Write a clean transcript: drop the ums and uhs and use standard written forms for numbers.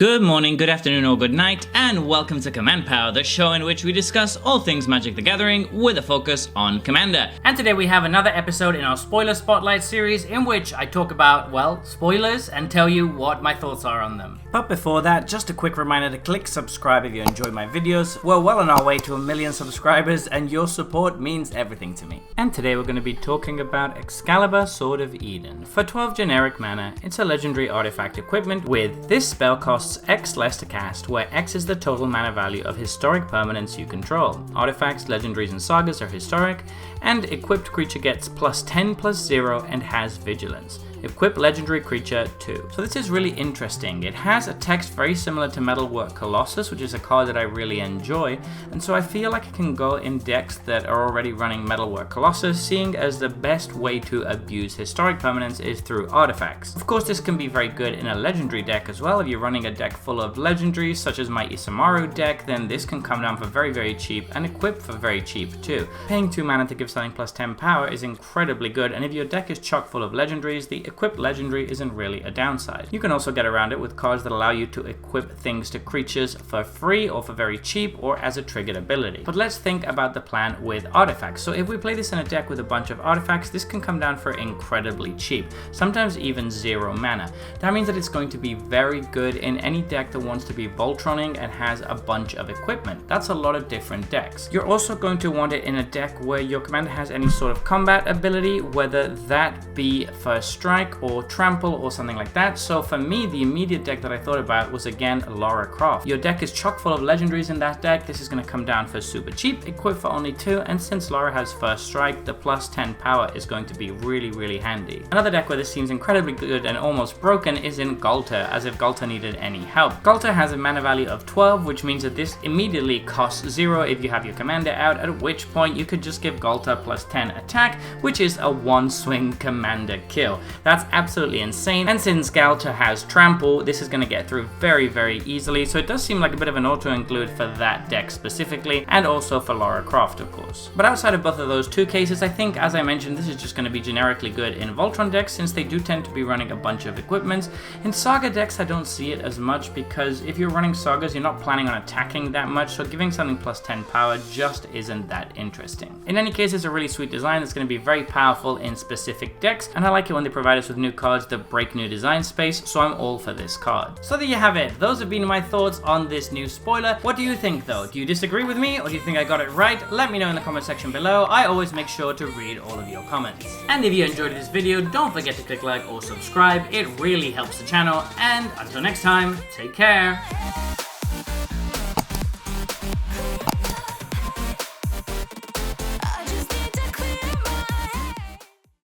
Good morning, good afternoon, or good night, and welcome to Command Power, the show in which we discuss all things Magic the Gathering with a focus on Commander. And today we have another episode in our Spoiler Spotlight series in which I talk about, well, spoilers and tell you what my thoughts are on them. But before that, just a quick reminder to click subscribe if you enjoy my videos. We're well on our way to 1 million subscribers and your support means everything to me. And today we're going to be talking about Excalibur, Sword of Eden. For 12 generic mana, it's a legendary artifact equipment with this spell costs X less to cast, where X is the total mana value of historic permanents you control. Artifacts, legendaries, and sagas are historic, and equipped creature gets +10/+0 and has vigilance. Equip legendary creature 2. So this is really interesting. It has a text very similar to Metalwork Colossus, which is a card that I really enjoy, and so I feel like it can go in decks that are already running Metalwork Colossus, seeing as the best way to abuse historic permanents is through artifacts. Of course, this can be very good in a legendary deck as well. If you're running a deck full of legendaries, such as my Isamaru deck, then this can come down for very, very cheap and equip for very cheap too. Paying 2 mana to give something +10 power is incredibly good, and if your deck is chock full of legendaries, the equipped legendary isn't really a downside. You can also get around it with cards that allow you to equip things to creatures for free or for very cheap or as a triggered ability. But let's think about the plan with artifacts. So if we play this in a deck with a bunch of artifacts, this can come down for incredibly cheap, sometimes even 0 mana. That means that it's going to be very good in any deck that wants to be Voltroning and has a bunch of equipment. That's a lot of different decks. You're also going to want it in a deck where your commander has any sort of combat ability, whether that be First Strike or Trample or something like that. So for me, the immediate deck that I thought about was again Lara Croft. Your deck is chock full of legendaries in that deck. This is going to come down for super cheap, equip for only 2, and since Lara has First Strike, the +10 power is going to be really, really handy. Another deck where this seems incredibly good and almost broken is in Ghalta, as if Ghalta needed any help. Ghalta has a mana value of 12, which means that this immediately costs 0 if you have your commander out, at which point you could just give Ghalta +10 attack, which is a 1-swing commander kill. That's absolutely insane, and since Ghalta has Trample, this is going to get through very, very easily, so it does seem like a bit of an auto-include for that deck specifically, and also for Lara Croft, of course. But outside of both of those two cases, I think, as I mentioned, this is just going to be generically good in Voltron decks, since they do tend to be running a bunch of equipments. In Saga decks, I don't see it as much, because if you're running Sagas, you're not planning on attacking that much, so giving something +10 power just isn't that interesting. In any case, it's a really sweet design that's going to be very powerful in specific decks, and I like it when they provide us with new cards that break new design space, so I'm all for this card. So there you have it. Those have been my thoughts on this new spoiler. What do you think though? Do you disagree with me, or do you think I got it right? Let me know in the comment section below. I always make sure to read all of your comments. And if you enjoyed this video, don't forget to click like or subscribe. It really helps the channel, and until next time, take care.